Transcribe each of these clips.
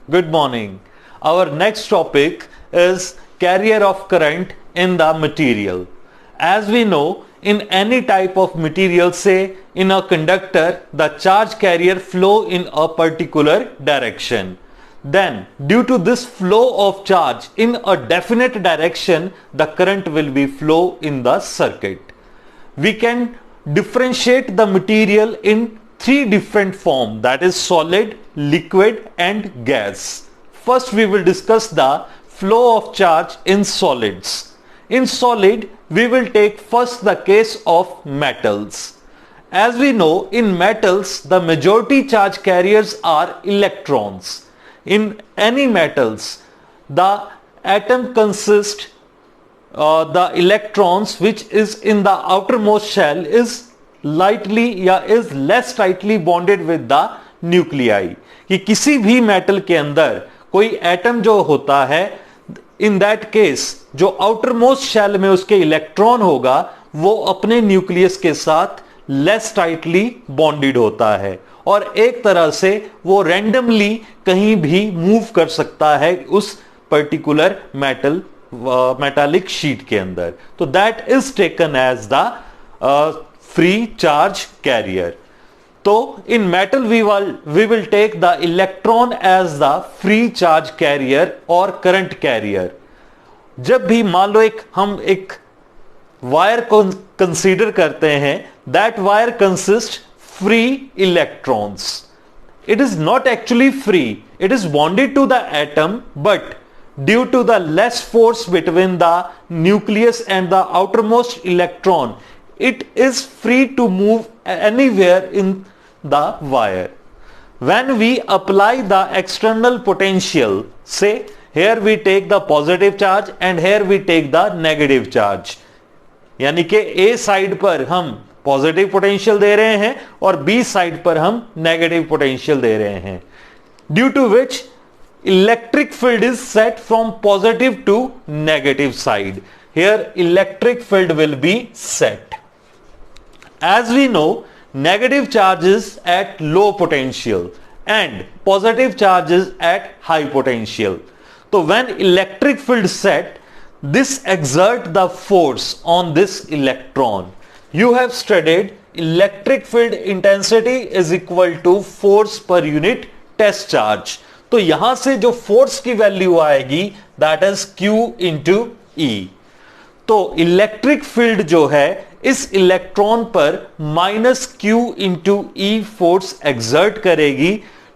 Good morning. Our next topic is carrier of current in the material. As we know, in any type of material, say in a conductor, the charge carrier flow in a particular direction. Then due to this flow of charge in a definite direction, the current will be flow in the circuit. We can differentiate the material in three different forms, that is solid, liquid and gas. First we will discuss the flow of charge in solids. In solid we will take first the case of metals. As we know, in metals the majority charge carriers are electrons. In any metals the atom consists the electrons which is in the outermost shell is is less tightly bonded with the nuclei. कि किसी भी metal के अंदर कोई atom जो होता है, in that case जो आउटरमोस्ट शेल में उसके इलेक्ट्रॉन होगा वो अपने न्यूक्लियस के साथ लेस टाइटली बॉन्डेड होता है और एक तरह से वो रैंडमली कहीं भी मूव कर सकता है उस पर्टिकुलर मेटालिक शीट के अंदर. तो that is taken as the free charge carrier. So in metal we will take the electron as the free charge carrier or current carrier. जब भी मान लो हम एक वायर को कंसीडर करते हैं, that wire consists free electrons. It is not actually free. It is bonded to the atom, but due to the less force between the nucleus and the outermost electron, it is free to move anywhere in the wire. When we apply the external potential, say here we take the positive charge and here we take the negative charge, यानी कि A side पर हम positive potential दे रहे हैं और B side पर हम नेगेटिव पोटेंशियल दे रहे हैं, due to which electric field is set from positive to negative side. Here electric field will be set. As we know, negative charge is at low potential and positive charge is at high potential. So when electric field set, this exert the force on this electron. You have studied electric field intensity is equal to force per unit test charge. तो यहां से जो force की value आएगी that is Q into E. तो electric field जो है इस इलेक्ट्रॉन पर minus Q into E force exert करेगी,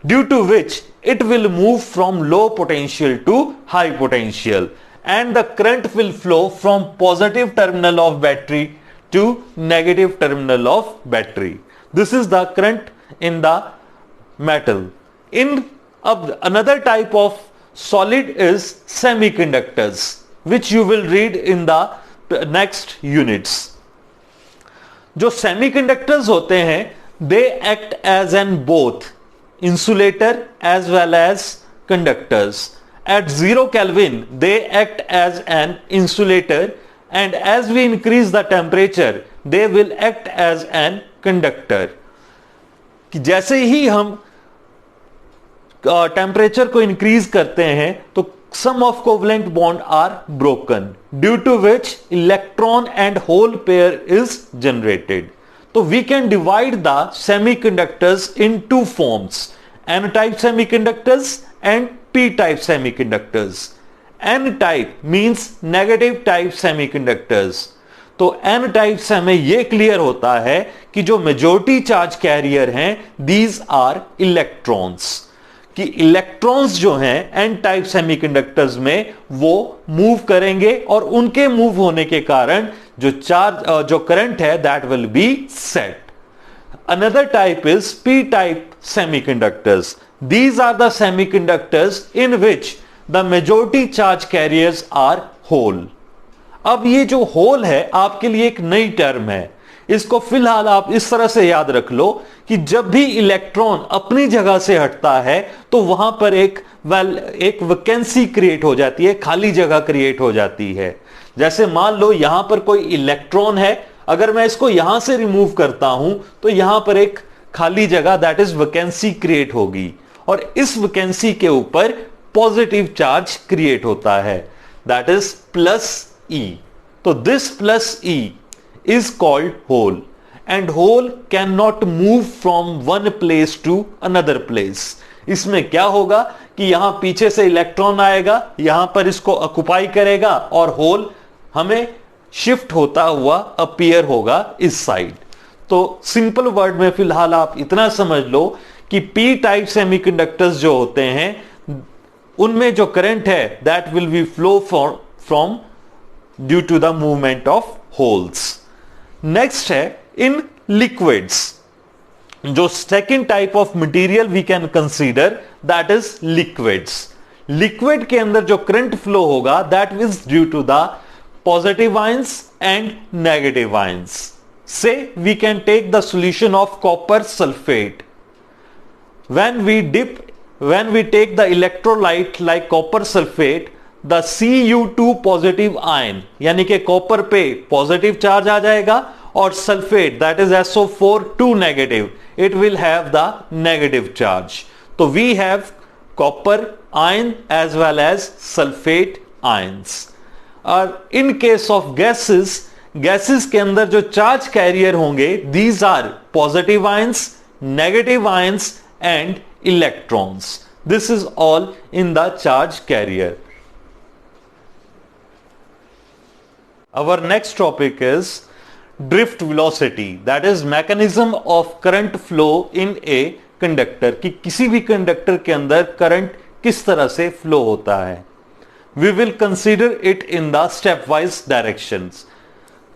due to which it will move from low potential to high potential and the current will flow from positive terminal of battery to negative terminal of battery. This is the current in the metal. In अब another type of solid is semiconductors, which you will read in the next units. जो semiconductors होते हैं, they act as an both insulator as well as conductors. At 0 Kelvin they act as an insulator and as we increase the temperature they will act as an conductor. कि जैसे ही हम temperature को increase करते हैं तो some of covalent bond are broken, due to which electron and hole pair is generated. So we can divide the semiconductors in two forms, N-type semiconductors and P-type semiconductors. N-type means negative type semiconductors. तो N-type से हमें यह clear होता है कि जो majority charge carrier हैं, these are electrons. कि इलेक्ट्रॉन्स जो हैं एन टाइप सेमीकंडक्टर्स में वो मूव करेंगे और उनके मूव होने के कारण जो करंट है that will be set. Another type is P type semiconductors. These are the semiconductors in which the majority charge carriers are hole. अब ये जो होल है आपके लिए एक नई टर्म है, इसको फिलहाल आप इस तरह से याद रख लो कि जब भी इलेक्ट्रॉन अपनी जगह से हटता है तो वहां पर एक वैकेंसी क्रिएट हो जाती है, खाली जगह क्रिएट हो जाती है. जैसे मान लो यहां पर कोई इलेक्ट्रॉन है, अगर मैं इसको यहां से रिमूव करता हूं तो यहां पर एक खाली जगह दैट इज वैकेंसी क्रिएट होगी और इस वैकेंसी के ऊपर पॉजिटिव चार्ज क्रिएट होता है, दैट इज प्लस E. तो this plus E is called hole and hole cannot move from one place to another place. इसमें क्या होगा कि यहां पीछे से इलेक्ट्रॉन आएगा, यहां पर इसको ऑक्युपाई करेगा और होल हमें शिफ्ट होता हुआ अपीयर होगा इस साइड. तो सिंपल वर्ड में फिलहाल आप इतना समझ लो कि पी टाइप सेमीकंडक्टर्स जो होते हैं उनमें जो करंट है that will be flow from due to the movement of holes. Next है इन लिक्विड्स. जो second type of material we can consider that is liquids. Liquid के अंदर जो करंट फ्लो होगा that is due to the positive ions and negative ions. Say we can take the solution of copper sulphate. when we take the electrolyte like copper sulfate, the Cu2 positive ion यानी कि copper पे positive charge आ जाएगा और sulphate that is SO4 2 negative, it will have the negative charge. तो we have copper ion as well as sulphate ions. और in case of gases के अंदर जो चार्ज कैरियर होंगे these are positive ions, negative ions and electrons. This is all in the charge carrier. Our next topic is drift velocity, that is mechanism of current flow in a conductor. कि किसी भी conductor के अंदर current किस तरह से flow होता है. We will consider it in the stepwise directions.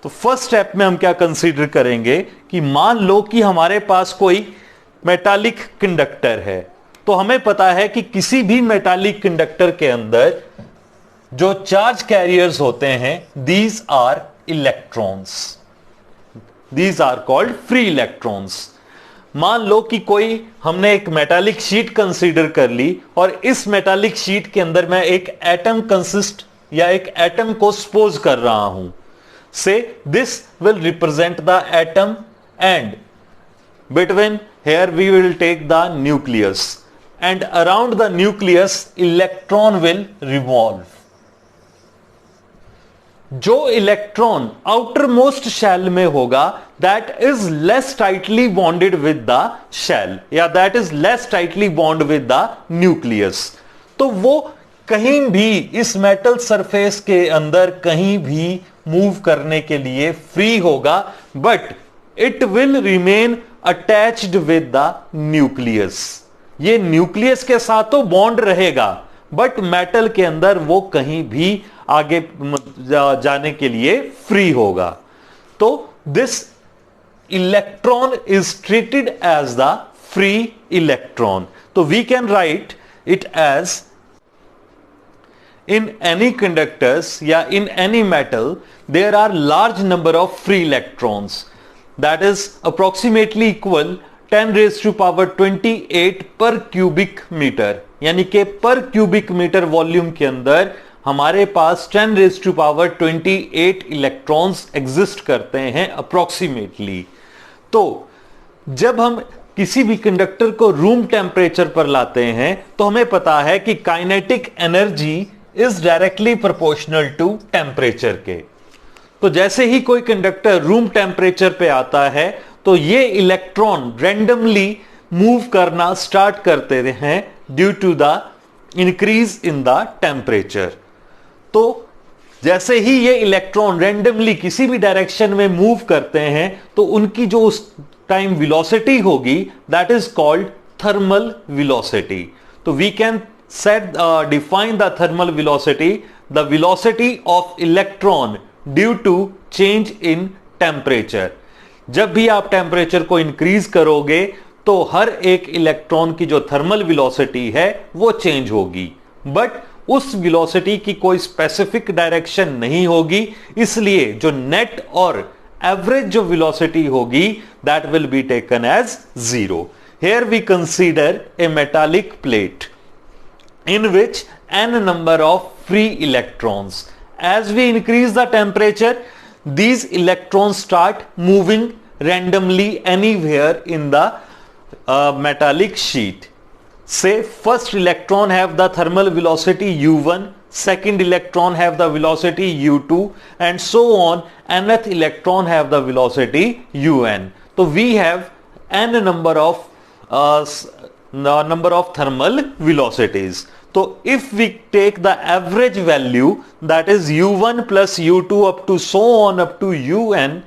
तो फर्स्ट स्टेप में हम क्या कंसीडर करेंगे कि मान लो कि हमारे पास कोई मेटालिक कंडक्टर है. तो हमें पता है कि किसी भी मेटालिक कंडक्टर के अंदर जो चार्ज कैरियर्स होते हैं these are electrons, these are called free electrons. मान लो कि कोई हमने एक मेटालिक शीट कंसीडर कर ली और इस मेटालिक शीट के अंदर मैं एक एटम कंसिस्ट या एक एटम को सपोज कर रहा हूं. से this will represent the atom and between here we will take the nucleus and around the nucleus electron will revolve. जो इलेक्ट्रॉन आउटर मोस्ट शेल में होगा that is less tightly bonded with the shell या that is less tightly bonded with the nucleus. तो वो कहीं भी इस metal surface के अंदर कहीं भी मूव करने के लिए फ्री होगा, but it will remain attached with the nucleus. ये न्यूक्लियस के साथ तो बॉन्ड रहेगा बट मेटल के अंदर वो कहीं भी आगे जाने के लिए फ्री होगा. तो this electron is treated as the free electron. तो we can write it as in any conductors या in any metal there are large number of free electrons. That is approximately equal 10 raised to power 28 per cubic meter. यानी कि पर cubic metre volume के अंदर हमारे पास 10 raised to power 28 electrons exist करते हैं approximately. तो जब हम किसी भी कंडक्टर को रूम टेम्परेचर पर लाते हैं तो हमें पता है कि kinetic energy is directly proportional to temperature के. तो जैसे ही कोई कंडक्टर रूम टेम्परेचर पे आता है तो ये इलेक्ट्रॉन रैंडमली मूव करना स्टार्ट करते हैं due to the increase in the temperature. तो जैसे ही ये इलेक्ट्रॉन रैंडमली किसी भी डायरेक्शन में मूव करते हैं तो उनकी जो उस टाइम वेलोसिटी होगी that is called thermal velocity. तो we can define the thermal velocity, the velocity of electron due to change in temperature. जब भी आप टेम्परेचर को इंक्रीज करोगे तो हर एक इलेक्ट्रॉन की जो थर्मल वेलोसिटी है वो चेंज होगी, बट उस वेलोसिटी की कोई स्पेसिफिक डायरेक्शन नहीं होगी. इसलिए जो नेट और एवरेज जो वेलोसिटी होगी that will be taken as zero. Here we consider a metallic plate in which n number of free electrons. As we increase the temperature, these electrons start moving randomly anywhere in the metallic sheet. Say first electron have the thermal velocity u1, second electron have the velocity u2 and so on, nth electron have the velocity un. So we have n number of thermal velocities. So if we take the average value, that is u1 plus u2 up to so on up to un,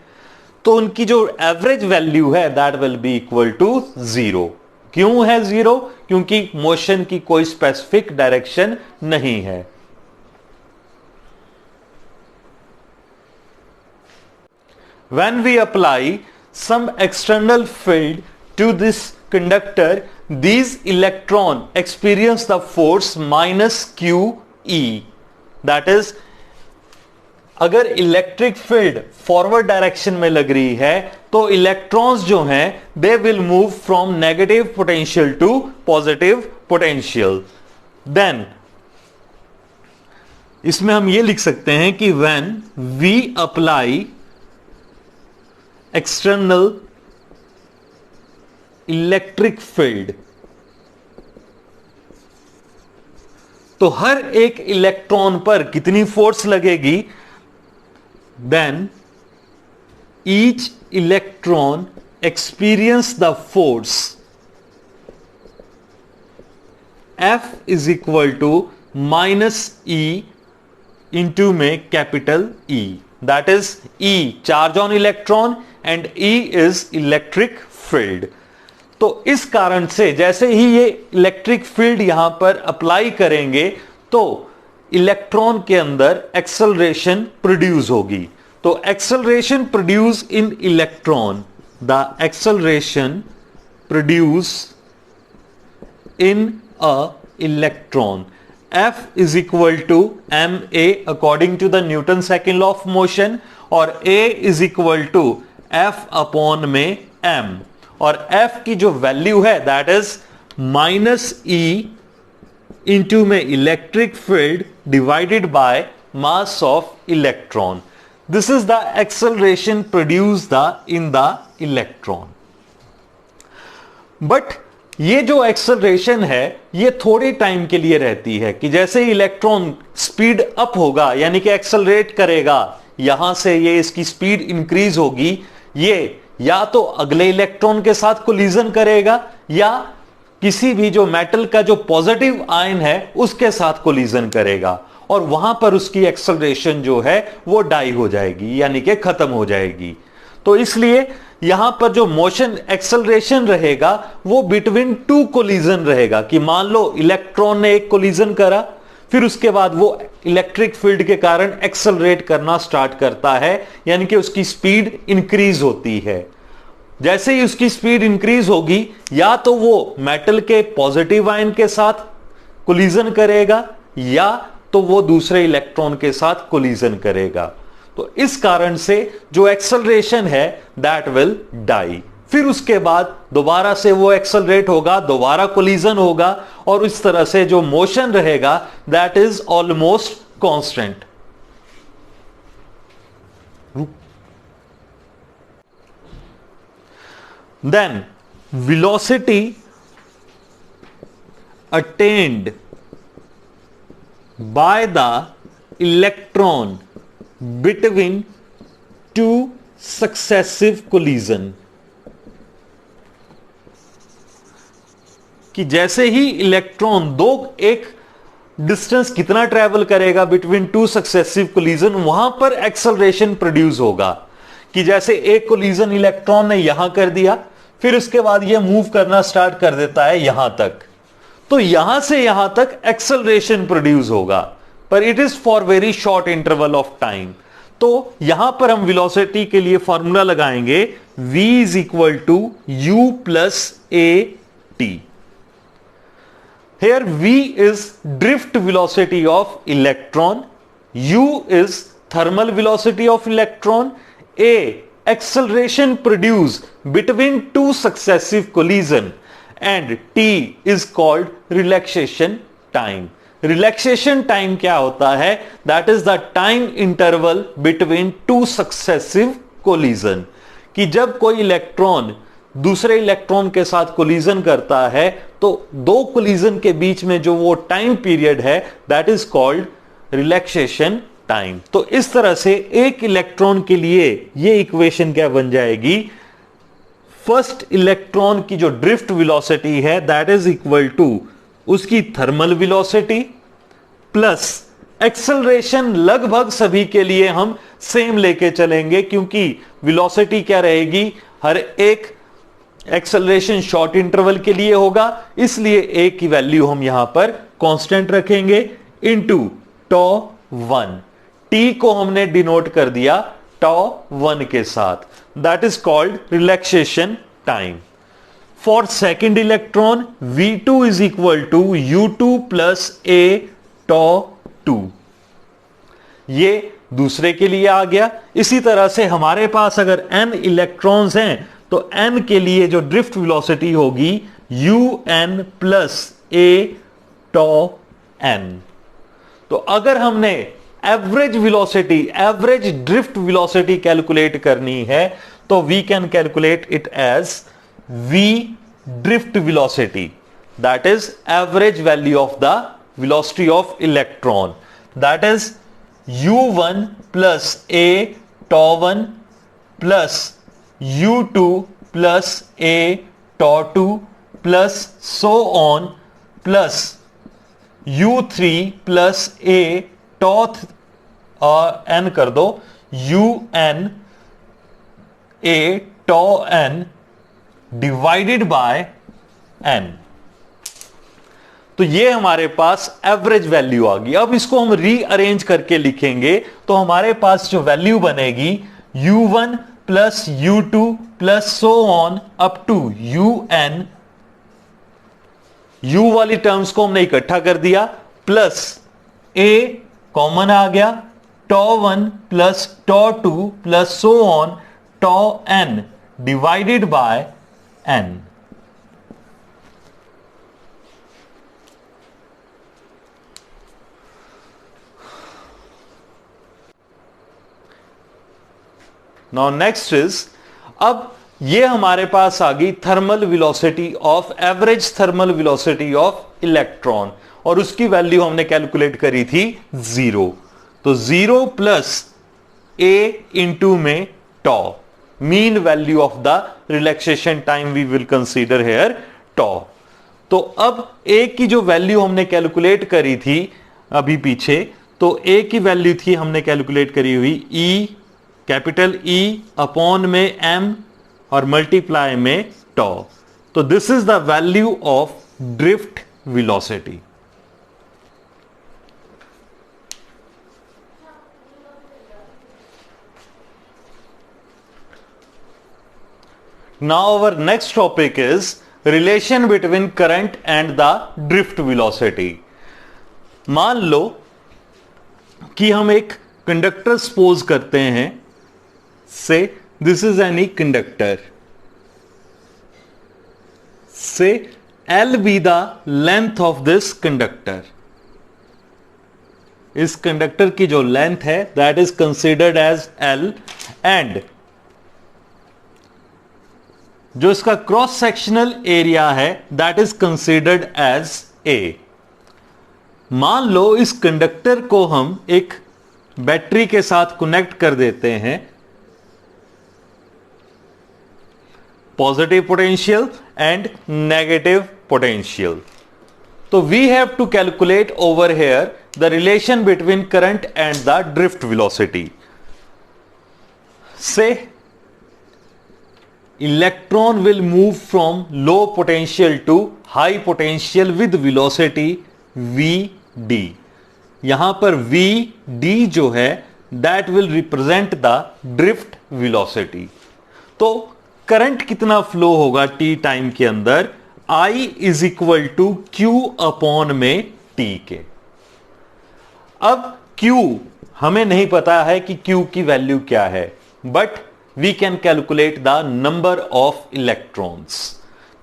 तो उनकी जो average value है that will be equal to 0. क्यों है 0? क्योंकि motion की कोई specific direction नहीं है. When we apply some external field to this conductor, these electron experience the force minus QE. That is, अगर इलेक्ट्रिक फील्ड फॉरवर्ड डायरेक्शन में लग रही है तो इलेक्ट्रॉन्स जो हैं they will move from negative potential to positive potential. Then इसमें हम ये लिख सकते हैं कि when we apply external electric field, तो हर एक इलेक्ट्रॉन पर कितनी फोर्स लगेगी? Then each electron experience the force F is equal to minus E into में capital E. That is E charge on electron and E is electric field. तो इस कारण से जैसे ही ये इलेक्ट्रिक फील्ड यहां पर अप्लाई करेंगे तो इलेक्ट्रॉन के अंदर एक्सेलरेशन प्रोड्यूस होगी. तो acceleration produce in electron, the acceleration produce in a electron F is equal to ma according to the Newton second law of motion, और A is equal to F upon में m, और F की जो value है that is minus E into में electric field divided by mass of electron. This is the acceleration produce in the electron. But ये जो acceleration है ये थोड़े टाइम के लिए रहती है कि जैसे ही इलेक्ट्रॉन स्पीड अप होगा यानी कि एक्सेलरेट करेगा, यहां से ये इसकी स्पीड इंक्रीज होगी, ये या तो अगले इलेक्ट्रॉन के साथ कोलिजन करेगा या किसी भी जो मेटल का जो पॉजिटिव आयन है उसके साथ कोलिजन करेगा, और वहां पर उसकी एक्सेलरेशन जो है वो डाई हो जाएगी यानी कि खत्म हो जाएगी. तो इसलिए यहां पर जो मोशन एक्सेलरेशन रहेगा वो बिटवीन टू कोलिजन रहेगा कि मान लो इलेक्ट्रॉन ने एक कोलिजन करा, फिर उसके बाद वो इलेक्ट्रिक फील्ड के कारण एक्सेलरेट करना स्टार्ट करता है यानी कि उसकी स्पीड इंक्रीज होती है. जैसे ही उसकी स्पीड इंक्रीज होगी या तो वो मेटल के पॉजिटिव आयन के साथ कोलिजन करेगा या तो वो दूसरे इलेक्ट्रॉन के साथ कोलिजन करेगा. तो इस कारण से जो एक्सेलरेशन है दैट विल डाई. फिर उसके बाद दोबारा से वो एक्सेलरेट होगा, दोबारा कोलिजन होगा, और इस तरह से जो मोशन रहेगा that is almost constant. Then velocity attained by the electron between two successive collision, कि जैसे ही इलेक्ट्रॉन एक डिस्टेंस कितना ट्रेवल करेगा बिटवीन टू सक्सेसिव कोलिजन, वहां पर एक्सेलरेशन प्रोड्यूस होगा. कि जैसे एक कोलिजन इलेक्ट्रॉन ने यहां कर दिया, फिर उसके बाद यह मूव करना स्टार्ट कर देता है यहां तक, तो यहां से यहां तक एक्सेलरेशन प्रोड्यूस होगा, पर it is for very short interval of time. तो यहां पर हम वेलोसिटी के लिए फॉर्मूला लगाएंगे v is equal to u plus a t. Here v is drift velocity of electron, u is thermal velocity of electron, a acceleration produced between two successive collision, and t is called relaxation time. Relaxation time क्या होता है? That is the time interval between two successive collision. कि जब कोई electron दूसरे electron के साथ collision करता है तो दो कोलिजन के बीच में जो वो टाइम पीरियड है that is called relaxation time. तो इस तरह से एक इलेक्ट्रॉन के लिए ये इक्वेशन क्या बन जाएगी, फर्स्ट इलेक्ट्रॉन की जो ड्रिफ्ट वेलोसिटी है दैट इज इक्वल टू उसकी थर्मल वेलोसिटी प्लस एक्सेलरेशन। लगभग सभी के लिए हम सेम लेके चलेंगे क्योंकि वेलोसिटी क्या रहेगी, हर एक एक्सेलरेशन शॉर्ट इंटरवल के लिए होगा, इसलिए ए की वैल्यू हम यहां पर कांस्टेंट रखेंगे इनटू τ1। टी को हमने डिनोट कर दिया τ1 के साथ, that is called relaxation time. For second electron V2 is equal to U2 plus a τ2। ये दूसरे के लिए आ गया। इसी तरह से हमारे पास अगर n इलेक्ट्रॉन्स हैं तो n के लिए जो ड्रिफ्ट वेलोसिटी होगी UN प्लस ए τn। तो अगर हमने average velocity, average drift velocity calculate करनी है तो we can calculate it as v drift velocity, that is average value of the velocity of electron, that is U1 plus a τ1 plus U2 plus a τ2 plus so on plus U3 plus a τn कर दो UN ए τn divided by n। तो ये हमारे पास average value आ गई। अब इसको हम रीअरेंज करके लिखेंगे तो हमारे पास जो वैल्यू बनेगी U1 plus U2 plus so on up to UN, U वाली टर्म्स को हमने इकट्ठा कर दिया प्लस A कॉमन आ गया, τ1 plus τ2 plus so on τn divided by n। Now next is, अब ये हमारे पास आ गई thermal velocity of, average thermal velocity of electron, और उसकी वैल्यू हमने कैलकुलेट करी थी 0। तो 0 प्लस ए इंटू में τ, mean value of the relaxation time we will consider here τ। तो अब ए की जो वैल्यू हमने कैलकुलेट करी थी अभी पीछे, तो ए की वैल्यू थी हमने कैलकुलेट करी हुई ई, कैपिटल ई अपॉन में m और मल्टीप्लाई में τ। तो this is the value of drift velocity. Now our next topic is relation between current and the drift velocity। मान लो कि हम एक कंडक्टर सपोज करते हैं, say this is any conductor, say L be the length of this conductor. इस conductor की जो लेंथ है that is considered as L, and जो इसका क्रॉस सेक्शनल एरिया है that is considered as A। मान लो इस कंडक्टर को हम एक बैटरी के साथ कनेक्ट कर देते हैं, positive potential and negative potential. तो we have to calculate over here the relation between current and the drift velocity. Say electron will move from low potential to high potential with velocity Vd। यहां पर Vd जो है that will represent the drift velocity। तो current कितना flow होगा t time के अंदर, I is equal to Q upon में t के। अब Q हमें नहीं पता है कि Q की वैल्यू क्या है, but we can calculate the number of electrons।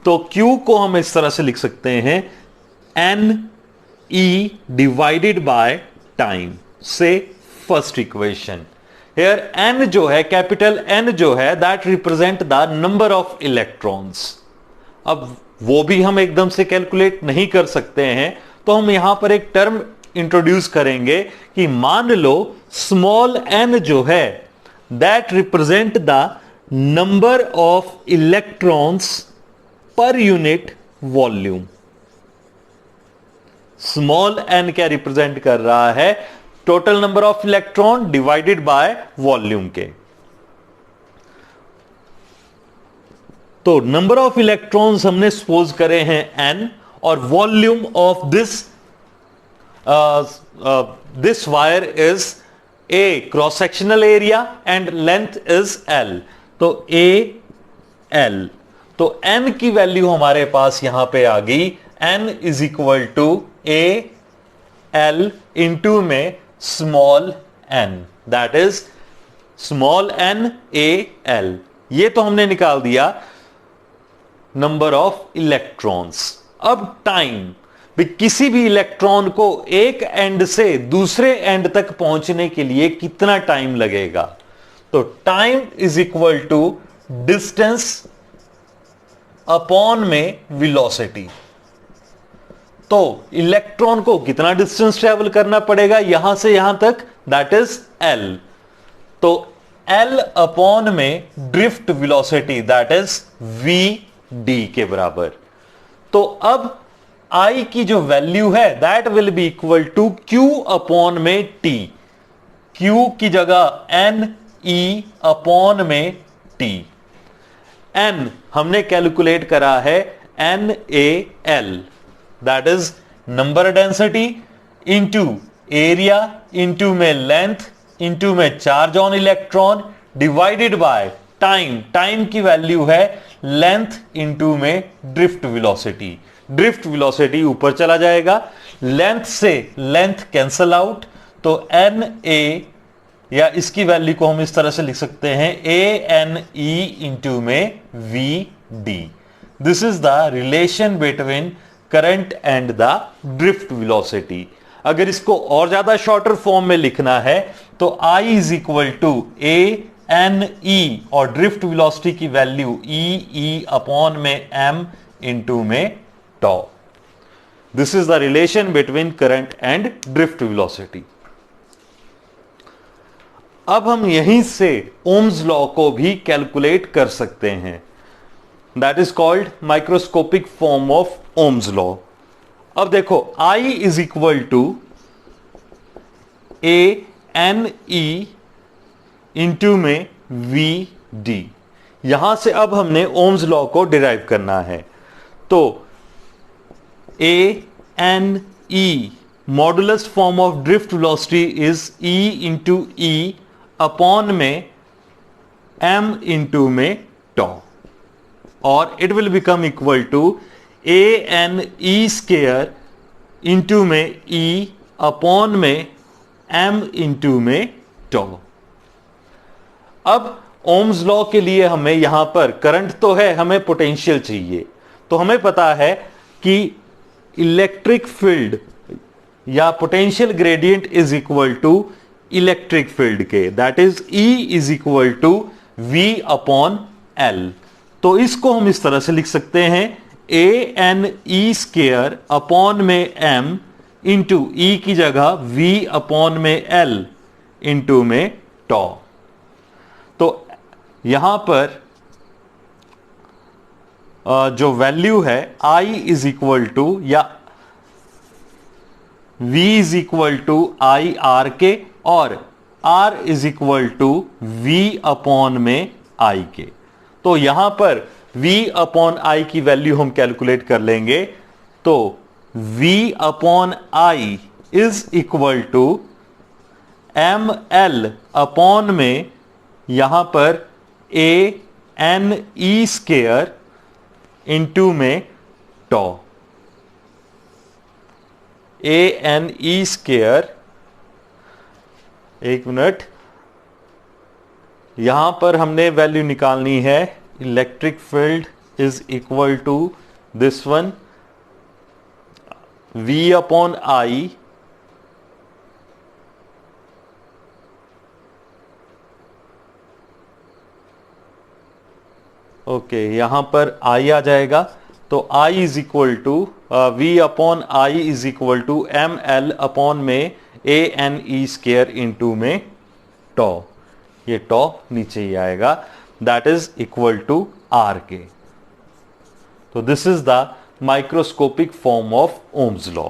तो Q को हम इस तरह से लिख सकते हैं NE डिवाइडेड बाय टाइम, से फर्स्ट इक्वेशन। हेयर n जो है, कैपिटल N जो है, that represent the number of electrons. अब वो भी हम एकदम से कैलकुलेट नहीं कर सकते हैं, तो हम यहां पर एक टर्म इंट्रोड्यूस करेंगे कि मान लो स्मॉल n जो है that represent the number of electrons per unit volume. Small n क्या रिप्रेजेंट कर रहा है? Total number of electron divided by volume के। तो नंबर ऑफ इलेक्ट्रॉन्स हमने सपोज करे हैं n, और volume of this wire is a cross sectional area and length is l, तो a l। तो n की वैल्यू हमारे पास यहां पे आ गई, n is equal to a l into में small n, that is small n a l। ये तो हमने निकाल दिया नंबर ऑफ इलेक्ट्रॉन्स। अब टाइम, किसी भी इलेक्ट्रॉन को एक एंड से दूसरे एंड तक पहुंचने के लिए कितना टाइम लगेगा? तो time is equal to distance upon में वेलोसिटी। तो इलेक्ट्रॉन को कितना डिस्टेंस ट्रेवल करना पड़ेगा यहां से यहां तक? That is l। तो l अपॉन में drift velocity, that is vd के बराबर। तो अब I की जो वैल्यू है that will be equal to q upon में t। q की जगह n e अपॉन में t। n हमने कैलकुलेट करा है NaL, that is number density into area into में लेंथ इंटू में charge on electron divided by time. Time की वैल्यू है लेंथ इंटू में ड्रिफ्ट वेलोसिटी। ड्रिफ्ट वेलोसिटी ऊपर चला जाएगा, लेंथ से लेंथ कैंसल आउट, तो Na, या इसकी वैल्यू को हम इस तरह से लिख सकते हैं ANE इंटू में VD। This is the relation between current and the drift velocity. अगर इसको और ज्यादा शॉर्टर फॉर्म में लिखना है तो I is equal to ANE और ड्रिफ्ट वेलोसिटी की वैल्यू E अपॉन में M इंटू में tau। This is the relation between current and drift velocity. अब हम यहीं से ओम्स लॉ को भी कैलकुलेट कर सकते हैं, that is called microscopic form of Ohm's law. अब देखो I is equal to ANE into में VD। यहां से अब हमने ओम्स लॉ को डिराइव करना है, तो ANE modulus form of drift velocity is E into E upon में M इंटू में tau, और it will become equal to ANE square into में E अपॉन में M इंटू में tau। अब ओम्स लॉ के लिए हमें यहां पर करंट तो है, हमें पोटेंशियल चाहिए। तो हमें पता है कि इलेक्ट्रिक फील्ड या potential gradient is equal to electric field के, that is E is equal to V upon L। तो इसको हम इस तरह से लिख सकते हैं ANE स्क्वायर अपॉन में M इंटू E की जगह V अपॉन में L इंटू में tau। तो यहां पर जो वैल्यू है I इज इक्वल टू, या V is equal to I R के, और R is equal to V upon में I के। तो यहां पर V अपॉन I की वैल्यू हम कैलकुलेट कर लेंगे, तो V upon I is equal to ML upon में यहां पर ANE स्क्वायर इंटू में tau। ANE स्क्वायर, एक मिनट, यहां पर हमने वैल्यू निकालनी है electric field is equal to this one V upon I okay, यहां पर I आ जाएगा, तो I is equal to V upon I is equal to M L upon में ANE स्क्वायर इंटू में टॉ, ये टॉ नीचे ही आएगा, that is equal to R के। तो this is the microscopic form of Ohm's law.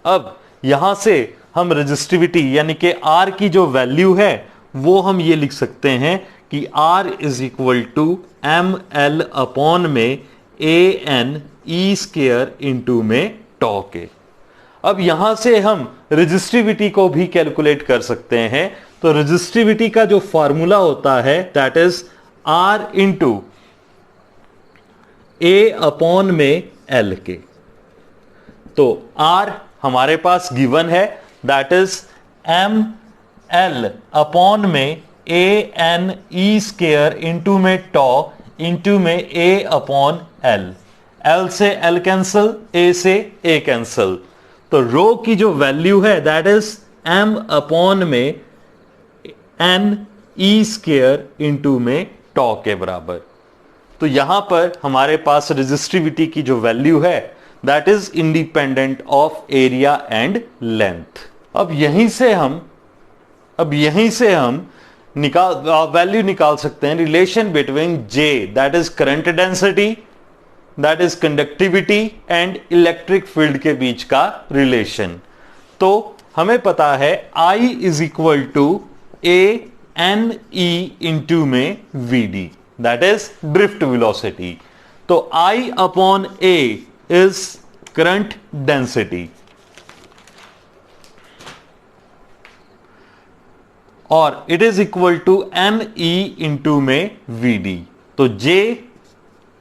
अब यहां से हम रेजिस्टिविटी यानी कि R की जो वैल्यू है वो हम ये लिख सकते हैं कि R is equal to M L upon में ANE स्क्वायर इंटू में टॉ के। अब यहां से हम रेजिस्टिविटी को भी कैलकुलेट कर सकते हैं। तो रेजिस्टिविटी का जो फॉर्मूला होता है that is R into A upon में L के। तो R हमारे पास गिवन है, that is M L upon में ANE स्क्वायर इंटू में टॉ इंटू में A अपॉन एल। L से L कैंसल, A से A कैंसल, तो रो की जो वैल्यू है दैट इज m अपॉन में NE स्क्वायर इंटू में टॉ के बराबर। तो यहां पर हमारे पास रेजिस्टिविटी की जो वैल्यू है that is independent of area and length. अब यहीं से हम वैल्यू निकाल सकते हैं, relation between J that is current density, that is conductivity and electric field के बीच का रिलेशन। तो हमें पता है I is equal to ANE into में VD, that is drift velocity. तो I upon A is current density और it is equal to NE into में VD। तो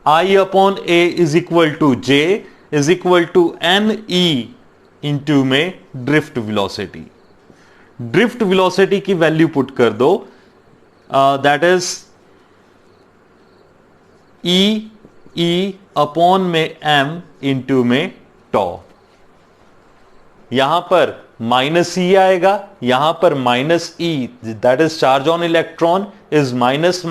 I upon A is equal to J is equal to NE into में drift velocity. Drift velocity की value put कर दो, that is E upon में M into में tau. यहां पर माइनस E आएगा, यहां पर minus E that is charge on electron is minus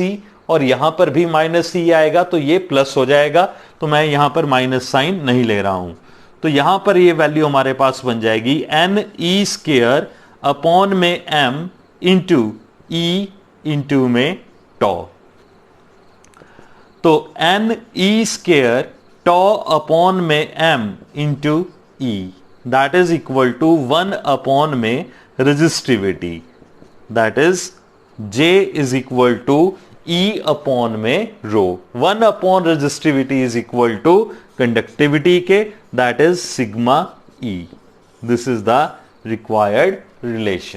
E, और यहां पर भी माइनस E आएगा, तो ये प्लस हो जाएगा, तो मैं यहां पर माइनस साइन नहीं ले रहा हूं। तो यहां पर ये वैल्यू हमारे पास बन जाएगी NE स्क्वायर अपॉन में M इंटू E इंटू में टॉ। तो NE स्क्वायर टॉ अपॉन में M into E, that is equal to 1 upon में resistivity, that is J is equal to E upon में rho. 1 upon resistivity is equal to conductivity के, that is sigma E। This is the required relation.